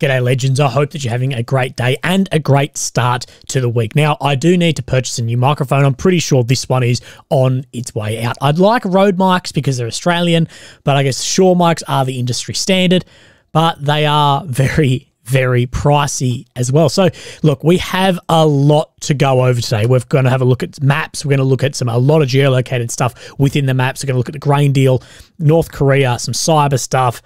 G'day legends, I hope that you're having a great day and a great start to the week. Now, I do need to purchase a new microphone. I'm pretty sure this one is on its way out. I'd like Rode mics because they're Australian, but I guess Shure mics are the industry standard, but they are very, very pricey as well. So look, we have a lot to go over today. We're going to have a look at maps. We're going to look at a lot of geolocated stuff within the maps. We're going to look at the grain deal, North Korea, some cyber stuff.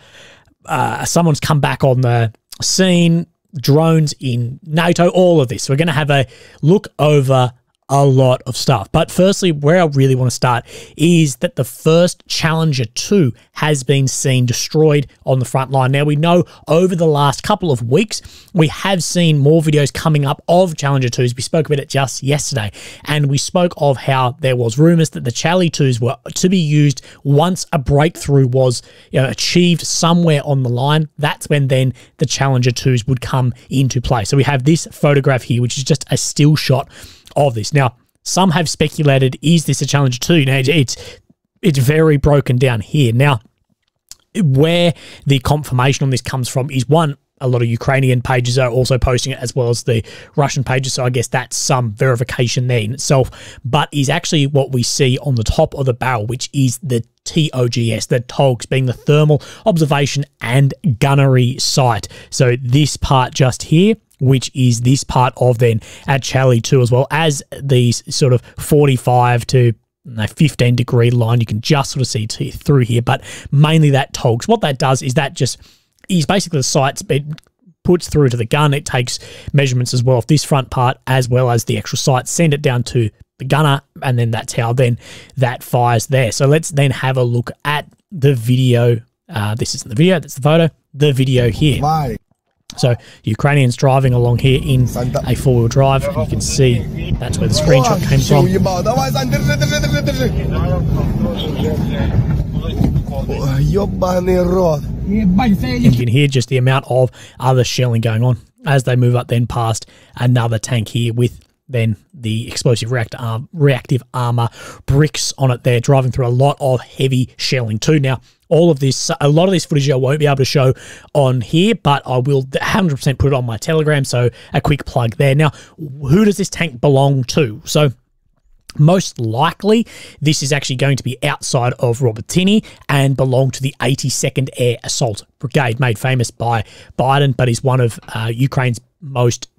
Someone's come back on the scene, drones in NATO, all of this. We're going to have a look over a lot of stuff. But firstly, where I really want to start is that the first Challenger 2 has been seen destroyed on the front line. Now, we know over the last couple of weeks, we have seen more videos coming up of Challenger 2s. We spoke about it just yesterday, and we spoke of how there was rumors that the Charlie 2s were to be used once a breakthrough was achieved somewhere on the line. That's when then the Challenger 2s would come into play. So we have this photograph here, which is just a still shot of this. Now, some have speculated, is this a Challenger 2? Now, it's very broken down here. Now, where the confirmation on this comes from is, one, a lot of Ukrainian pages are also posting it, as well as the Russian pages, so I guess that's some verification there in itself, but is actually what we see on the top of the barrel, which is the TOGS, the TOGS being the Thermal Observation and Gunnery Site. So this part just here, which is this part of then at Charlie 2, as well as these sort of 45 to 15 degree line. You can just sort of see through here, but mainly that TOGS. What that does is that just is basically the sights it puts through to the gun. It takes measurements as well of this front part as well as the actual sight, send it down to the gunner, and then that's how then that fires there. So let's then have a look at the video. This isn't the video, that's the photo. The video here. So Ukrainians driving along here in a four-wheel drive. You can see that's where the screenshot came from. And you can hear just the amount of other shelling going on as they move up then past another tank here with then the explosive reactive armor bricks on it there, driving through a lot of heavy shelling too. Now, all of this, a lot of this footage I won't be able to show on here, but I will 100% put it on my Telegram, so a quick plug there. Now, who does this tank belong to? So, most likely, this is actually going to be outside of Robertini and belong to the 82nd Air Assault Brigade, made famous by Biden, but is one of Ukraine's most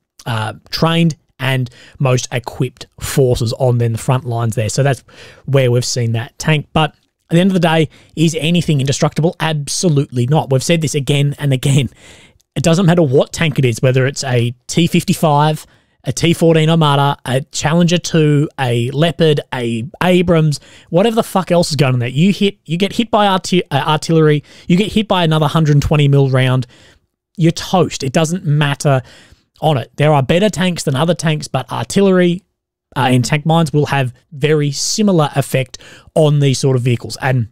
trained and most equipped forces on then the front lines there. So that's where we've seen that tank. But at the end of the day, is anything indestructible? Absolutely not. We've said this again and again. It doesn't matter what tank it is, whether it's a T-55, a T-14 Armada, a Challenger 2, a Leopard, a Abrams, whatever the fuck else is going on there. You get hit by artillery, you get hit by another 120 mil round, you're toast. It doesn't matter on it. There are better tanks than other tanks, but artillery and tank mines will have very similar effect on these sort of vehicles. And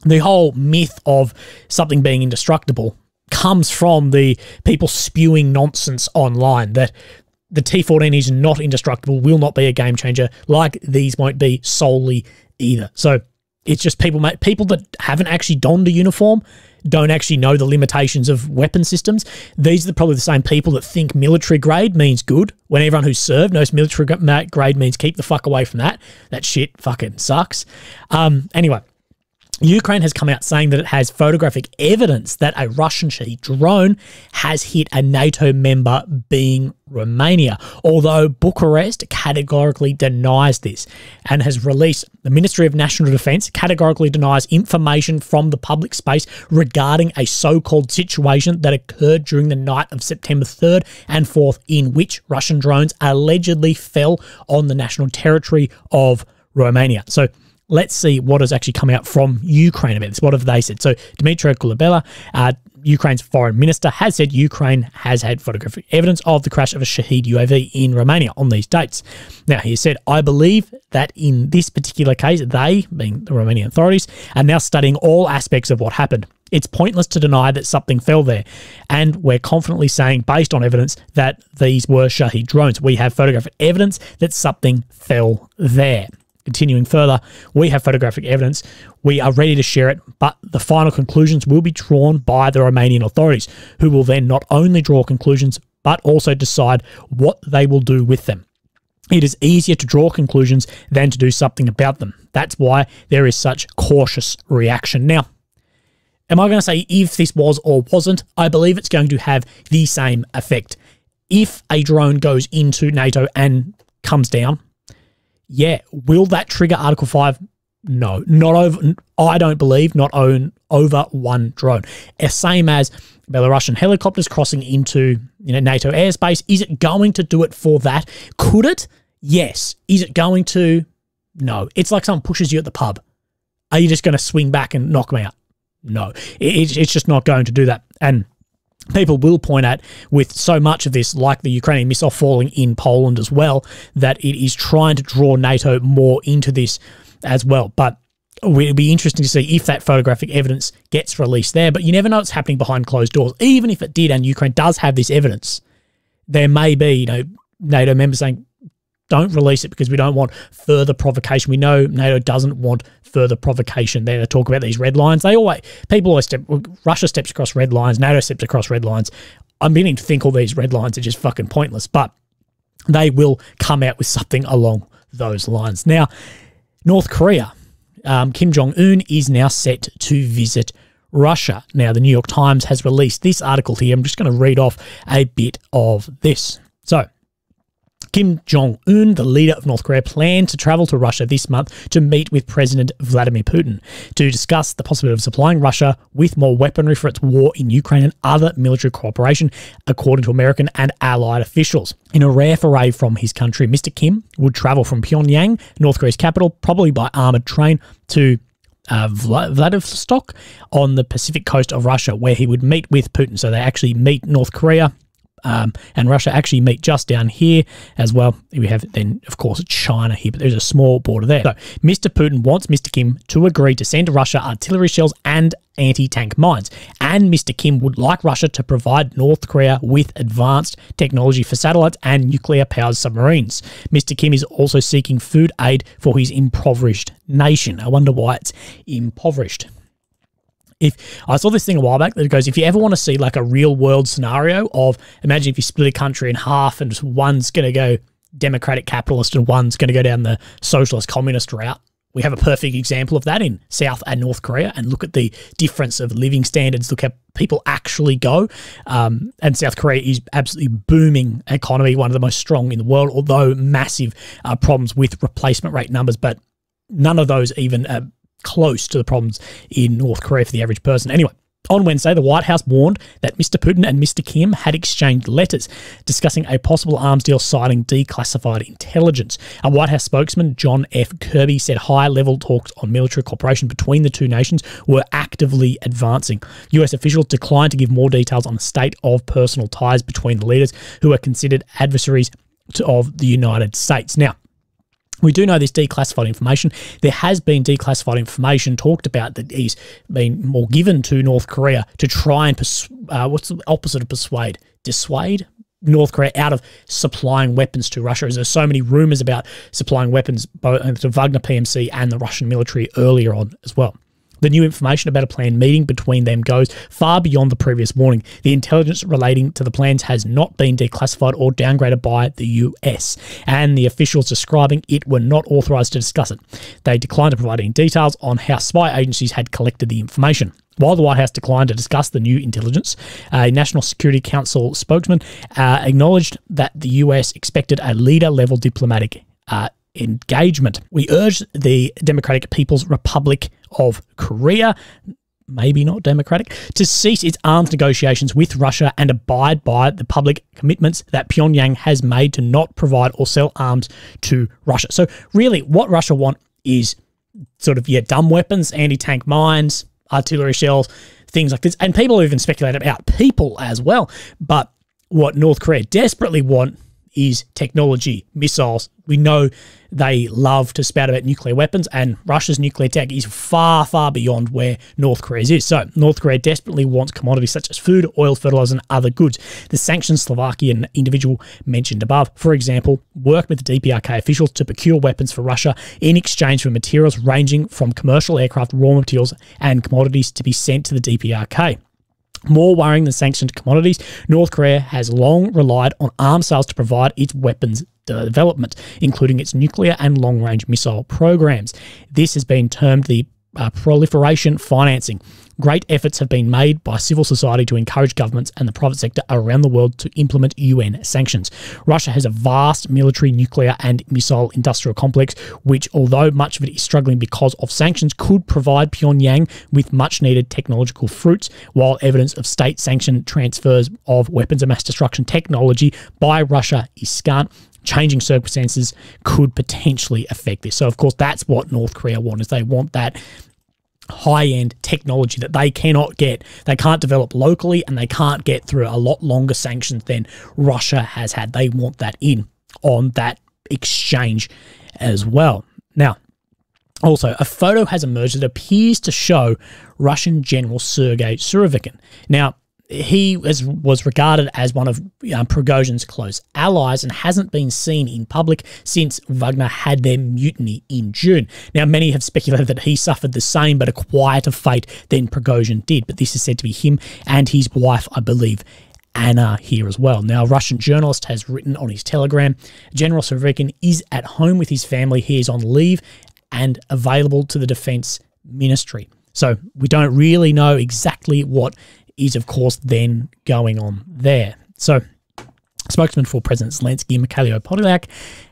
the whole myth of something being indestructible comes from the people spewing nonsense online that the T-14 is not indestructible, will not be a game changer, like these won't be solely either. So it's just people that haven't actually donned a uniform, don't actually know the limitations of weapon systems. These are probably the same people that think military grade means good, when everyone who's served knows military grade means keep the fuck away from that. That shit fucking sucks. Anyway, Ukraine has come out saying that it has photographic evidence that a Russian Shahed drone has hit a NATO member, being Romania, although Bucharest categorically denies this and has released the Ministry of National Defence categorically denies information from the public space regarding a so-called situation that occurred during the night of September 3rd and 4th, in which Russian drones allegedly fell on the national territory of Romania. So let's see what has actually come out from Ukraine about this. What have they said? So Dmytro Kuleba, Ukraine's foreign minister, has said Ukraine has had photographic evidence of the crash of a Shahed UAV in Romania on these dates. Now, he said, I believe that in this particular case, they, being the Romanian authorities, are now studying all aspects of what happened. It's pointless to deny that something fell there, and we're confidently saying, based on evidence, that these were Shahed drones. We have photographic evidence that something fell there. Continuing further, we have photographic evidence. We are ready to share it, but the final conclusions will be drawn by the Romanian authorities, who will then not only draw conclusions, but also decide what they will do with them. It is easier to draw conclusions than to do something about them. That's why there is such cautious reaction. Now, am I going to say if this was or wasn't? I believe it's going to have the same effect. If a drone goes into NATO and comes down, yeah, will that trigger Article 5? No, not over. I don't believe not over one drone. Same as Belarusian helicopters crossing into NATO airspace. Is it going to do it for that? Could it? Yes. Is it going to? No. It's like someone pushes you at the pub. Are you just going to swing back and knock them out? No. It's just not going to do that. And people will point at, with so much of this, like the Ukrainian missile falling in Poland as well, that it is trying to draw NATO more into this as well. But it'll be interesting to see if that photographic evidence gets released there. But you never know what's happening behind closed doors. Even if it did and Ukraine does have this evidence, there may be NATO members saying, don't release it because we don't want further provocation. We know NATO doesn't want further provocation. They talk about these red lines. People always Russia steps across red lines, NATO steps across red lines. I'm beginning to think all these red lines are just fucking pointless, but they will come out with something along those lines. Now, North Korea, Kim Jong-un is now set to visit Russia. Now, the New York Times has released this article here. I'm just going to read off a bit of this. So, Kim Jong-un, the leader of North Korea, planned to travel to Russia this month to meet with President Vladimir Putin to discuss the possibility of supplying Russia with more weaponry for its war in Ukraine and other military cooperation, according to American and allied officials. In a rare foray from his country, Mr. Kim would travel from Pyongyang, North Korea's capital, probably by armoured train, to Vladivostok on the Pacific coast of Russia, where he would meet with Putin. So they actually meet North Korea and Russia actually meet just down here as well. We have then, of course, China here, but there's a small border there. So Mr. Putin wants Mr. Kim to agree to send Russia artillery shells and anti-tank mines. And Mr. Kim would like Russia to provide North Korea with advanced technology for satellites and nuclear-powered submarines. Mr. Kim is also seeking food aid for his impoverished nation. I wonder why it's impoverished. I saw this thing a while back that goes, if you ever want to see like a real world scenario of, imagine if you split a country in half and just one's going to go democratic capitalist and one's going to go down the socialist communist route. We have a perfect example of that in South and North Korea, and look at the difference of living standards. Look how people actually go. And South Korea is absolutely booming economy, one of the most strong in the world, although massive problems with replacement rate numbers, but none of those even close to the problems in North Korea for the average person. Anyway, on Wednesday, the White House warned that Mr. Putin and Mr. Kim had exchanged letters discussing a possible arms deal citing declassified intelligence. A White House spokesman, John F. Kirby, said high-level talks on military cooperation between the two nations were actively advancing. US officials declined to give more details on the state of personal ties between the leaders, who are considered adversaries of the United States. Now, we do know this declassified information. There has been declassified information talked about that is being more given to North Korea to try and, what's the opposite of persuade? Dissuade North Korea out of supplying weapons to Russia, as there's so many rumors about supplying weapons both to Wagner PMC and the Russian military earlier on as well. The new information about a planned meeting between them goes far beyond the previous warning. The intelligence relating to the plans has not been declassified or downgraded by the US, and the officials describing it were not authorized to discuss it. They declined to provide any details on how spy agencies had collected the information. While the White House declined to discuss the new intelligence, a National Security Council spokesman acknowledged that the US expected a leader-level diplomatic engagement. We urge the Democratic People's Republic of Korea, maybe not democratic, to cease its arms negotiations with Russia and abide by the public commitments that Pyongyang has made to not provide or sell arms to Russia. So really what Russia want is sort of, dumb weapons, anti-tank mines, artillery shells, things like this. And people have even speculated about people as well. But what North Korea desperately want is technology, missiles. We know they love to spout about nuclear weapons, and Russia's nuclear tech is far, far beyond where North Korea's is. So North Korea desperately wants commodities such as food, oil, fertilizer, and other goods. The sanctioned Slovakian individual mentioned above, for example, worked with the DPRK officials to procure weapons for Russia in exchange for materials ranging from commercial aircraft, raw materials, and commodities to be sent to the DPRK. More worrying than sanctioned commodities, North Korea has long relied on arms sales to provide its weapons development, including its nuclear and long-range missile programs. This has been termed the proliferation financing. Great efforts have been made by civil society to encourage governments and the private sector around the world to implement UN sanctions. Russia has a vast military, nuclear and missile industrial complex, which, although much of it is struggling because of sanctions, could provide Pyongyang with much-needed technological fruits, while evidence of state-sanctioned transfers of weapons of mass destruction technology by Russia is scant. Changing circumstances could potentially affect this. So, of course, that's what North Korea want, is they want that high-end technology that they cannot get. They can't develop locally, and they can't get through a lot longer sanctions than Russia has had. They want that in on that exchange as well. Now, also, a photo has emerged that appears to show Russian General Sergei Surovikin. Now, he was regarded as one of Prigozhin's close allies and hasn't been seen in public since Wagner had their mutiny in June. Now, many have speculated that he suffered the same but a quieter fate than Prigozhin did, but this is said to be him and his wife, I believe, Anna, here as well. Now, a Russian journalist has written on his Telegram, General Surovikin is at home with his family. He is on leave and available to the Defense Ministry. So we don't really know exactly what is, of course, then going on there. So, spokesman for President Zelensky, Mikhailo Podolyak,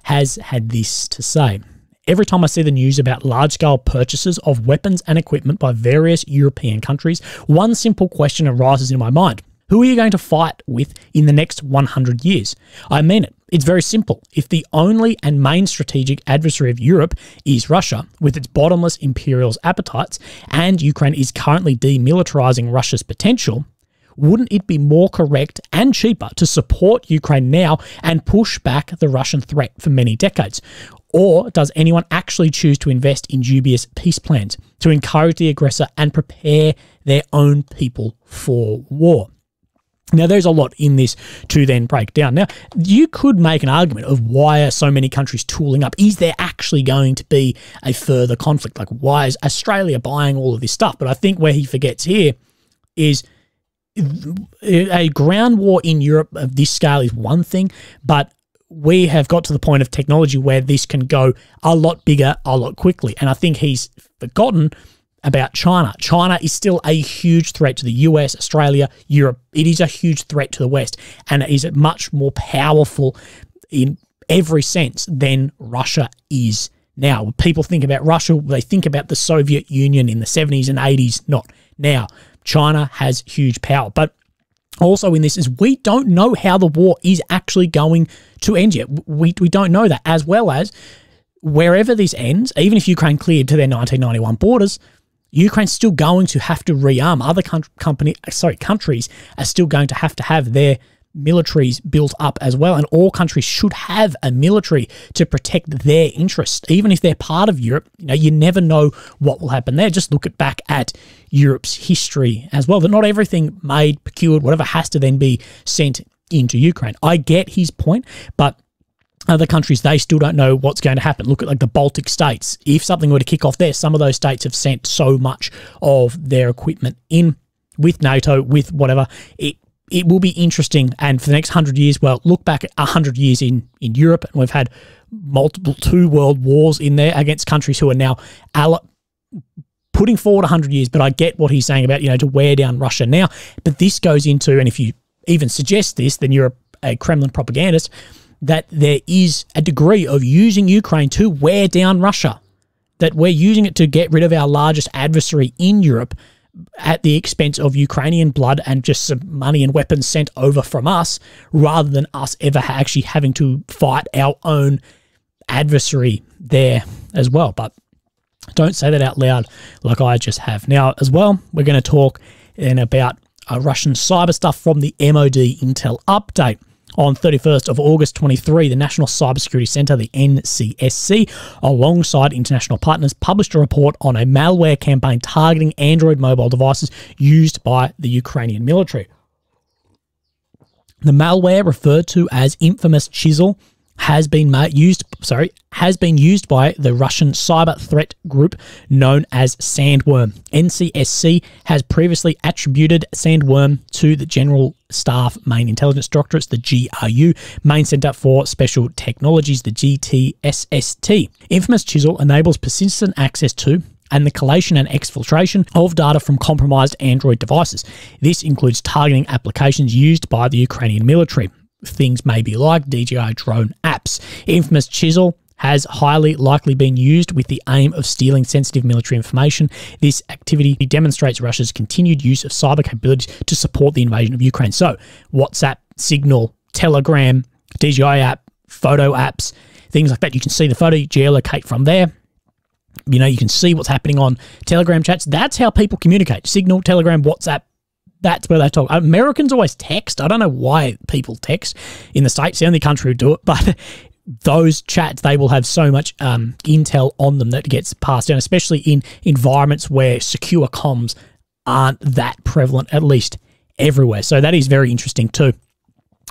has had this to say. Every time I see the news about large-scale purchases of weapons and equipment by various European countries, one simple question arises in my mind. Who are you going to fight with in the next 100 years? I mean it. It's very simple. If the only and main strategic adversary of Europe is Russia, with its bottomless imperialist appetites, and Ukraine is currently demilitarizing Russia's potential, wouldn't it be more correct and cheaper to support Ukraine now and push back the Russian threat for many decades? Or does anyone actually choose to invest in dubious peace plans to encourage the aggressor and prepare their own people for war? Now, there's a lot in this to then break down. Now, you could make an argument of why are so many countries tooling up? Is there actually going to be a further conflict? Like, why is Australia buying all of this stuff? But I think where he forgets here is a ground war in Europe of this scale is one thing, but we have got to the point of technology where this can go a lot bigger, a lot quickly. And I think he's forgotten about China. China is still a huge threat to the US, Australia, Europe. It is a huge threat to the West, and it is much more powerful in every sense than Russia is now. When people think about Russia, they think about the Soviet Union in the 70s and 80s, not now. China has huge power. But also in this is we don't know how the war is actually going to end yet. We don't know that, as well as wherever this ends, even if Ukraine cleared to their 1991 borders, Ukraine's still going to have to rearm. Other countries are still going to have their militaries built up as well, and all countries should have a military to protect their interests. Even if they're part of Europe, you never know what will happen there. Just look back at Europe's history as well, that not everything made, procured, whatever has to then be sent into Ukraine. I get his point, but other countries, they still don't know what's going to happen. Look at like the Baltic states. If something were to kick off there, some of those states have sent so much of their equipment in with NATO, with whatever. It will be interesting. And for the next 100 years, well, look back at 100 years in Europe, and we've had multiple 2 world wars in there against countries who are now putting forward 100 years. But I get what he's saying about, to wear down Russia now. But this goes into, and if you even suggest this, then you're a Kremlin propagandist, that there is a degree of using Ukraine to wear down Russia, that we're using it to get rid of our largest adversary in Europe at the expense of Ukrainian blood and just some money and weapons sent over from us, rather than us ever actually having to fight our own adversary there as well. But don't say that out loud like I just have. Now, as well, we're going to talk then about Russian cyber stuff from the MOD Intel update. On 31st of August 23, the National Cybersecurity Centre, the NCSC, alongside international partners, published a report on a malware campaign targeting Android mobile devices used by the Ukrainian military. The malware, referred to as infamous Chisel, has been used by the Russian cyber threat group known as Sandworm. NCSC has previously attributed Sandworm to the General Staff Main Intelligence Directorate's, the GRU, Main Centre for Special Technologies, the GTSST. Infamous Chisel enables persistent access to and the collation and exfiltration of data from compromised Android devices. This includes targeting applications used by the Ukrainian military. Things maybe like DJI drone apps. Infamous Chisel has highly likely been used with the aim of stealing sensitive military information. This activity demonstrates Russia's continued use of cyber capabilities to support the invasion of Ukraine. So, WhatsApp, Signal, Telegram, DJI app, photo apps, things like that. You can see the photo, geolocate from there. You know, you can see what's happening on Telegram chats. That's how people communicate. Signal, Telegram, WhatsApp. That's where they talk. Americans always text. I don't know why people text in the States. The only country who do it. But those chats, they will have so much intel on them that gets passed down, especially in environments where secure comms aren't that prevalent, at least everywhere. So that is very interesting too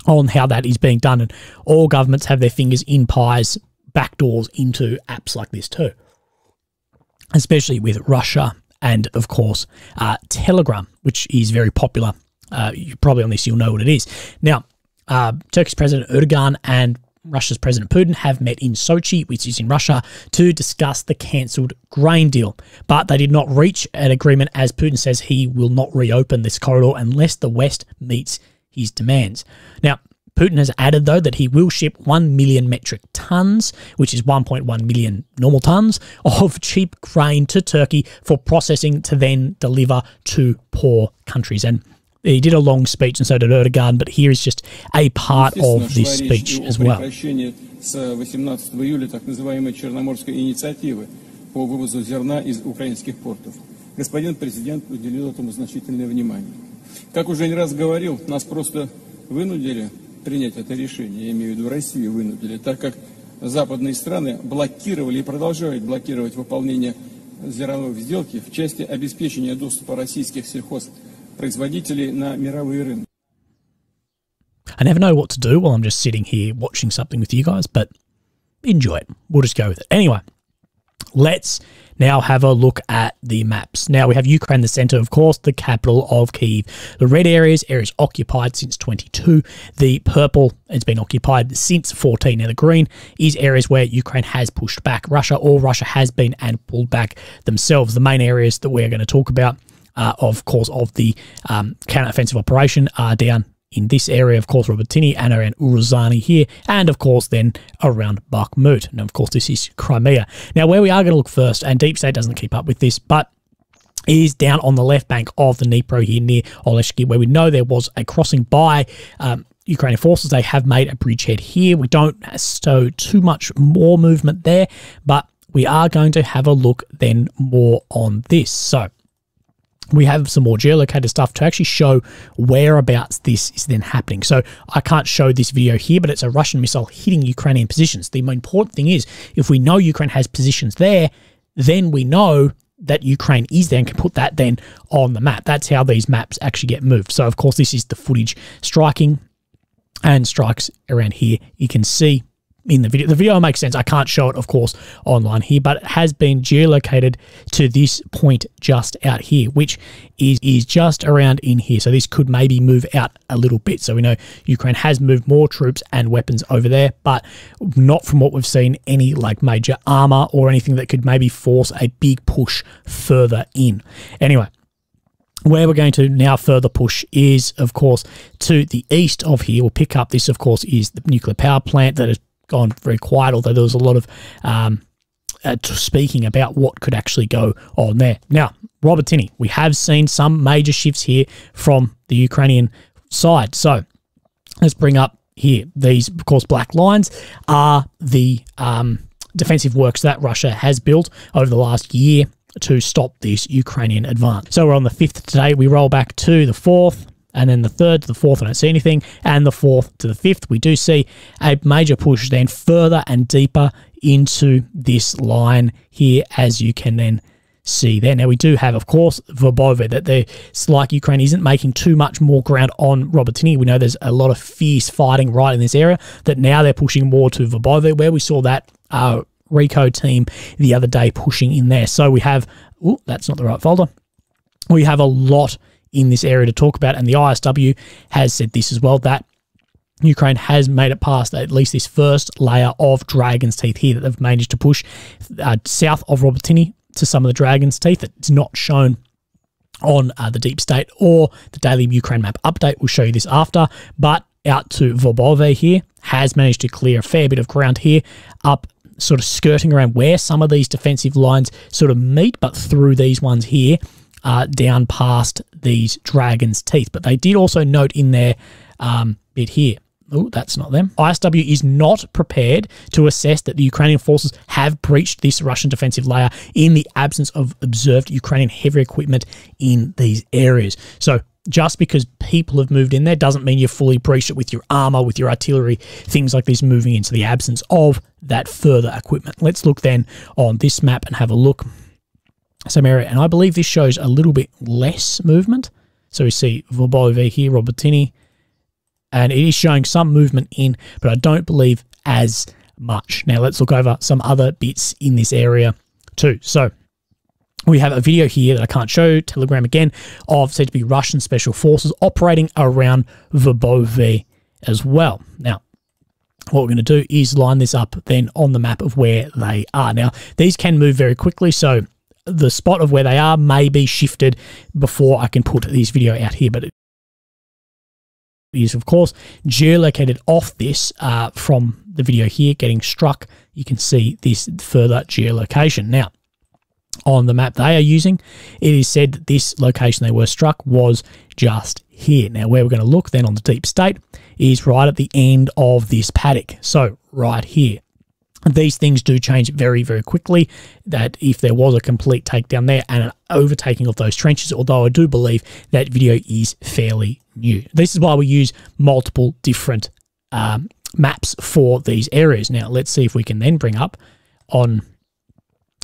on how that is being done. And all governments have their fingers in pies, backdoors into apps like this too, especially with Russia. And, of course, Telegram, which is very popular. Probably on this, you'll know what it is. Now, Turkey's President Erdogan and Russia's President Putin have met in Sochi, which is in Russia, to discuss the cancelled grain deal. But they did not reach an agreement, as Putin says he will not reopen this corridor unless the West meets his demands. Now, Putin has added, though, that he will ship 1 million metric tons, which is 1.1 million normal tons, of cheap grain to Turkey for processing to then deliver to poor countries. And he did a long speech, and so did Erdogan, but here is just a part of this speech as well. Господин президент уделил этому значительное внимание. Как уже не раз говорил, нас просто вынудили принять это решение, я имею в виду Россию вынудили, так как западные страны блокировали и продолжают блокировать выполнение зерновой сделки в части обеспечения доступа российских сельхозпроизводителей на мировые рынки. I never know what to do while I'm just sitting here watching something with you guys, but enjoy it. We'll just go with it. Anyway, let's now have a look at the maps. Now we have Ukraine, the center, of course, the capital of Kyiv. The red areas occupied since 22. The purple has been occupied since 14. Now the green is areas where Ukraine has pushed back Russia, or Russia has been and pulled back themselves. The main areas that we're going to talk about, of course, of the counter-offensive operation are down in this area, of course, Robotyne and around Uruzani here, and of course then around Bakhmut. And of course this is Crimea. Now where we are going to look first, and Deep State doesn't keep up with this, but is down on the left bank of the Dnipro here near Oleshki, where we know there was a crossing by Ukrainian forces. They have made a bridgehead here. We don't show too much more movement there, but we are going to have a look then more on this. So we have some more geolocated stuff to actually show whereabouts this is then happening. So I can't show this video here, but it's a Russian missile hitting Ukrainian positions. The most important thing is, if we know Ukraine has positions there, then we know that Ukraine is there and can put that then on the map. That's how these maps actually get moved. So, of course, this is the footage striking and strikes around here. You can see in the video. The video makes sense. I can't show it, of course, online here, but it has been geolocated to this point just out here, which is just around in here. So this could maybe move out a little bit. So we know Ukraine has moved more troops and weapons over there, but not from what we've seen any like major armor or anything that could maybe force a big push further in. Anyway, where we're going to now further push is, of course, to the east of here. We'll pick up this, of course, is the nuclear power plant that has gone very quiet, although there was a lot of speaking about what could actually go on there. Now, Robotyne, we have seen some major shifts here from the Ukrainian side. So let's bring up here. These, of course, black lines are the defensive works that Russia has built over the last year to stop this Ukrainian advance. So we're on the 5th today. We roll back to the 4th, And then the 3rd to the 4th, I don't see anything. And the 4th to the 5th, we do see a major push then further and deeper into this line here, as you can then see there. Now, we do have, of course, Verbove, that it's like Ukraine isn't making too much more ground on Robotyne. We know there's a lot of fierce fighting right in this area, that now they're pushing more to Verbove, where we saw that Rico team the other day pushing in there. So we have, oh, that's not the right folder. We have a lot in this area to talk about, and the ISW has said this as well, that Ukraine has made it past at least this first layer of Dragon's Teeth here, that they've managed to push south of Robotyne to some of the Dragon's Teeth. That's not shown on the Deep State or the Daily Ukraine Map Update. We'll show you this after, but out to Verbove here, has managed to clear a fair bit of ground here, up sort of skirting around where some of these defensive lines sort of meet, but through these ones here, down past these Dragon's Teeth. But they did also note in their bit here, oh, that's not them. ISW is not prepared to assess that the Ukrainian forces have breached this Russian defensive layer in the absence of observed Ukrainian heavy equipment in these areas. So just because people have moved in there doesn't mean you've fully breached it with your armor, with your artillery, things like this, moving into the absence of that further equipment. Let's look then on this map and have a look. Some area, and I believe this shows a little bit less movement. So we see Verbove here, Robotyne, and it is showing some movement in, but I don't believe as much. Now let's look over some other bits in this area too. So we have a video here that I can't show, Telegram again, of said to be Russian special forces operating around Verbove as well. Now, what we're going to do is line this up then on the map of where they are. Now, these can move very quickly, so the spot of where they are may be shifted before I can put this video out here, but it is, of course, geolocated off this from the video here getting struck. You can see this further geolocation. Now, on the map they are using, it is said that this location they were struck was just here. Now, where we're going to look then on the Deep State is right at the end of this paddock. So, right here. These things do change very, very quickly, that if there was a complete takedown there and an overtaking of those trenches, although I do believe that video is fairly new. This is why we use multiple different maps for these areas. Now, let's see if we can then bring up on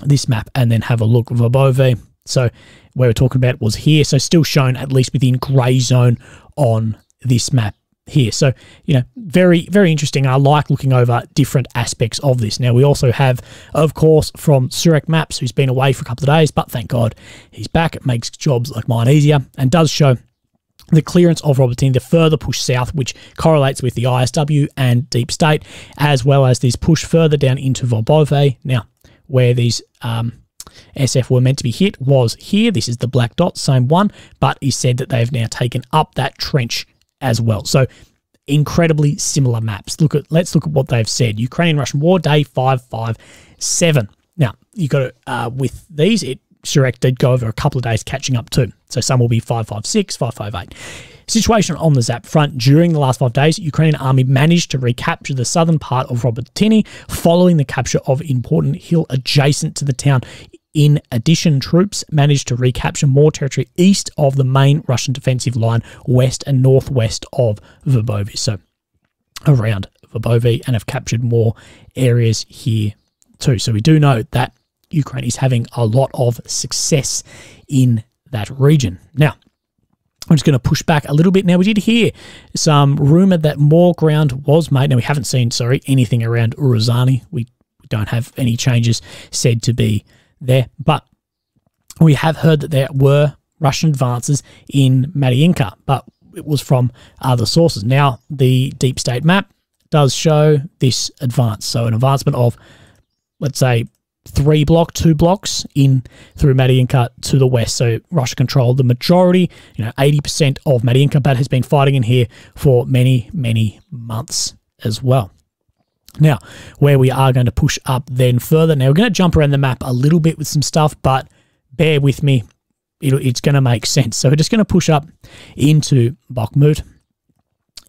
this map and then have a look. Verbove, so where we're talking about was here, so still shown at least within grey zone on this map here. So, you know, very, very interesting. I like looking over different aspects of this. Now, we also have, of course, from Surin Maps, who's been away for a couple of days, but thank God he's back. It makes jobs like mine easier and does show the clearance of Robotyne to further push south, which correlates with the ISW and Deep State, as well as this push further down into Verbove. Now, where these SF were meant to be hit was here. This is the black dot, same one, but he said that they've now taken up that trench as well. So incredibly similar maps. Let's look at what they've said. Ukrainian-Russian War, day 557. Now, you got to, with these, Surin did go over a couple of days catching up too. So some will be 556, 558. Situation on the ZAP front. During the last 5 days, Ukrainian army managed to recapture the southern part of Robotyne following the capture of an important hill adjacent to the town. In addition, troops managed to recapture more territory east of the main Russian defensive line, west and northwest of Verbove. So around Verbove, and have captured more areas here too. So we do know that Ukraine is having a lot of success in that region. Now, I'm just going to push back a little bit. Now, we did hear some rumour that more ground was made. Now, we haven't seen, anything around Uruzani. We don't have any changes said to be there, but we have heard that there were Russian advances in Mariinka, but it was from other sources. Now, the Deep State map does show this advance. So an advancement of, let's say, 2 blocks in through Mariinka to the west. So Russia controlled the majority, 80% of Mariinka, but has been fighting in here for many, many months as well. Now, where we are going to push up then further. Now, we're going to jump around the map a little bit with some stuff, but bear with me. It's going to make sense. So we're just going to push up into Bakhmut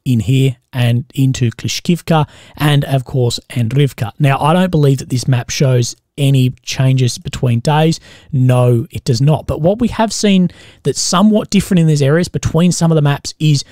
in here and into Klishkivka and, of course, Andrivka. Now, I don't believe that this map shows any changes between days? No, it does not. But what we have seen that's somewhat different in these areas between some of the maps is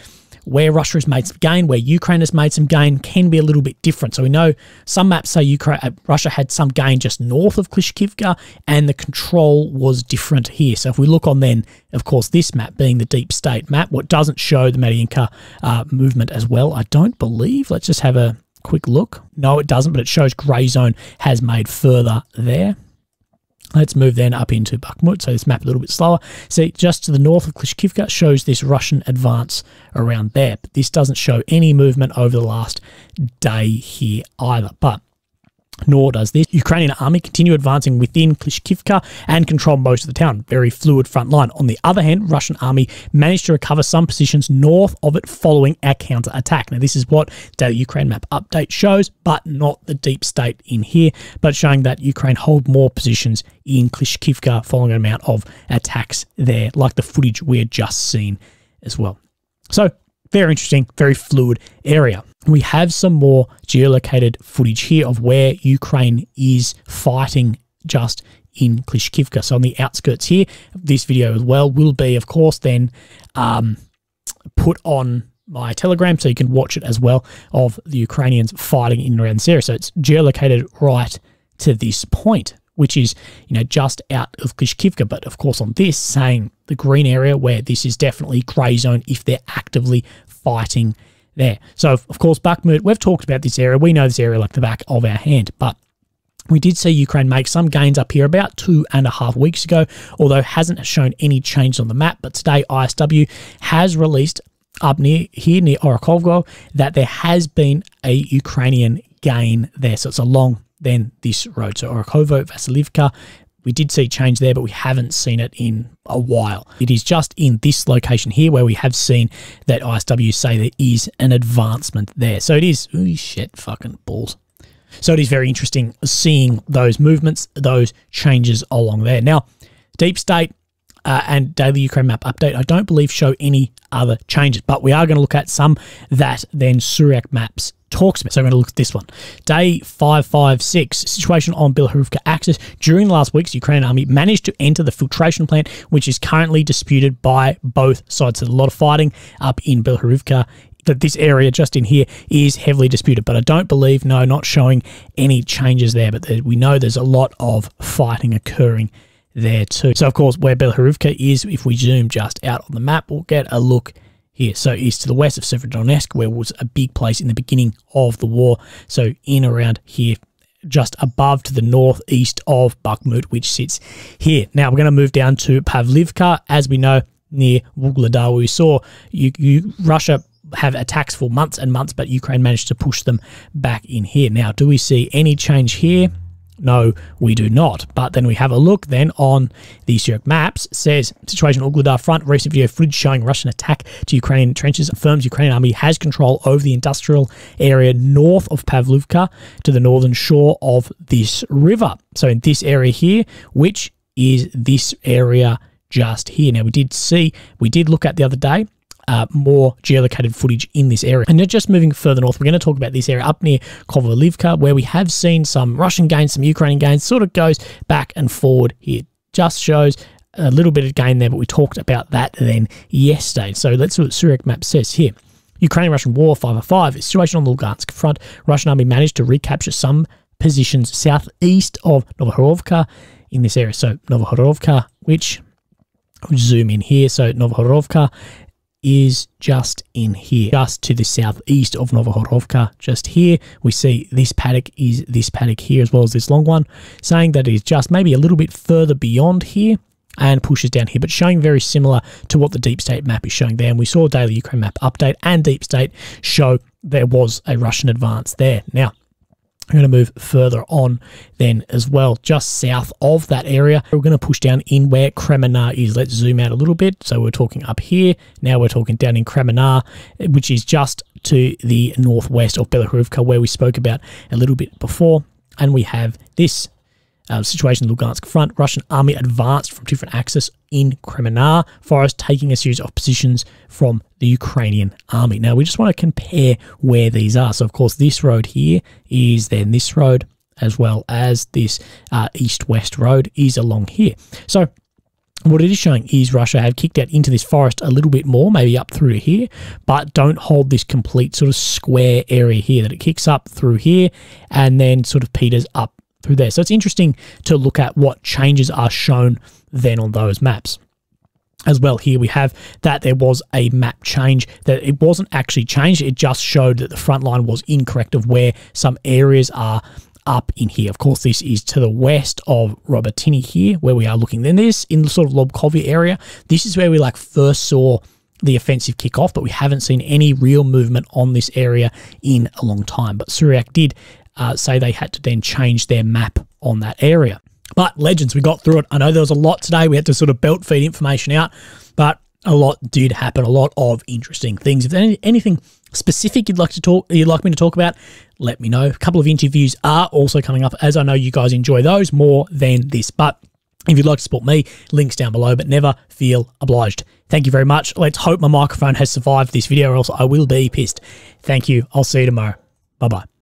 where Russia has made some gain, where Ukraine has made some gain, can be a little bit different. So we know some maps say Russia had some gain just north of Klishkivka, and the control was different here. So if we look on then, of course, this map being the deep state map, what doesn't show the Mariinka movement as well, I don't believe. Let's just have a quick look. No, it doesn't, but it shows grey zone has made further there. Let's move then up into Bakhmut. So this map a little bit slower. See, just to the north of Klishkivka shows this Russian advance around there. But this doesn't show any movement over the last day here either. But nor does this. Ukrainian army continue advancing within Klishkivka and control most of the town. Very fluid front line. On the other hand, Russian army managed to recover some positions north of it following our counter-attack. Now, this is what the Ukraine map update shows, but not the deep state in here, but showing that Ukraine hold more positions in Klishkivka following an amount of attacks there, like the footage we had just seen as well. So, very interesting, very fluid area. We have some more geolocated footage here of where Ukraine is fighting just in Klishkivka. So on the outskirts here, this video as well will be, of course, then put on my Telegram so you can watch it as well, of the Ukrainians fighting in and around this area. So it's geolocated right to this point, which is, just out of Klishkivka. But of course on this, saying the green area where this is definitely grey zone if they're actively fighting there. So, of course, Bakhmut, we've talked about this area. We know this area like the back of our hand, but we did see Ukraine make some gains up here about 2.5 weeks ago, although hasn't shown any change on the map. But today, ISW has released up near Orakovgo that there has been a Ukrainian gain there. So it's along then this road. So Orakovo, Vasilivka, we did see change there, but we haven't seen it in a while. It is just in this location here where we have seen that ISW say there is an advancement there. So it is, ooh, shit, fucking balls. So it is very interesting seeing those movements, those changes along there. Now, Deep State and Daily Ukraine Map Update, I don't believe show any other changes, but we are going to look at some that then Surin Maps talks about. So I'm going to look at this one. Day 556, situation on Belhorivka axis. During the last weeks, the Ukrainian army managed to enter the filtration plant, which is currently disputed by both sides. So a lot of fighting up in Belhorivka. That this area just in here is heavily disputed, but I don't believe, no, not showing any changes there, but we know there's a lot of fighting occurring there too. So of course, where Belhorivka is, if we zoom just out on the map, we'll get a look here. So it's to the west of Severodonetsk, where was a big place in the beginning of the war. So in around here, just above to the northeast of Bakhmut, which sits here. Now we're going to move down to Pavlivka, as we know, near Vuhledar. We saw Russia have attacks for months and months, but Ukraine managed to push them back in here. Now, do we see any change here? No, we do not. But then we have a look then on the Surin maps. It says, situation on Vuhledar front, recent video footage showing Russian attack to Ukrainian trenches affirms Ukrainian army has control over the industrial area north of Pavlivka to the northern shore of this river. So in this area here, which is this area just here. Now, we did look at the other day, more geolocated footage in this area. And just moving further north, we're going to talk about this area up near Kovalivka, where we have seen some Russian gains, some Ukrainian gains, sort of goes back and forward here. Just shows a little bit of gain there, but we talked about that then yesterday. So let's see what Surin map says here. Ukrainian-Russian war 505, situation on the Lugansk front. Russian army managed to recapture some positions southeast of Novohorovka in this area. So Novohorovka, which I'll zoom in here. So Novohorovka is just in here, just to the southeast of Novohorovka. Just here, we see this paddock is this paddock here, as well as this long one, saying that it is just maybe a little bit further beyond here and pushes down here, but showing very similar to what the Deep State map is showing there. And we saw Daily Ukraine Map Update and Deep State show there was a Russian advance there. Now, we're going to move further on then as well, just south of that area. We're going to push down in where Crimea is. Let's zoom out a little bit. So we're talking up here. Now we're talking down in Crimea, which is just to the northwest of Belhorivka, where we spoke about a little bit before. And we have this situation in the Lugansk front. Russian army advanced from different axes in Crimea forest, taking a series of positions from the Ukrainian army. Now, we just want to compare where these are. So, of course, this road here is then this road, as well as this east-west road is along here. So what it is showing is Russia have kicked out into this forest a little bit more, maybe up through to here, but don't hold this complete sort of square area here, that it kicks up through here and then sort of peters up through there. So it's interesting to look at what changes are shown then on those maps. As well, here we have that there was a map change, that it wasn't actually changed, it just showed that the front line was incorrect of where some areas are up in here. Of course, this is to the west of Robertini here, where we are looking. Then this, in the sort of Lobkovia area, this is where we first saw the offensive kick off, but we haven't seen any real movement on this area in a long time. But Syriac did say they had to then change their map on that area. But legends, we got through it. I know there was a lot today. We had to sort of belt feed information out, but a lot did happen. A lot of interesting things. If there's anything specific you'd like me to talk about, let me know. A couple of interviews are also coming up, as I know you guys enjoy those more than this. But if you'd like to support me, links down below, but never feel obliged. Thank you very much. Let's hope my microphone has survived this video, or else I will be pissed. Thank you. I'll see you tomorrow. Bye-bye.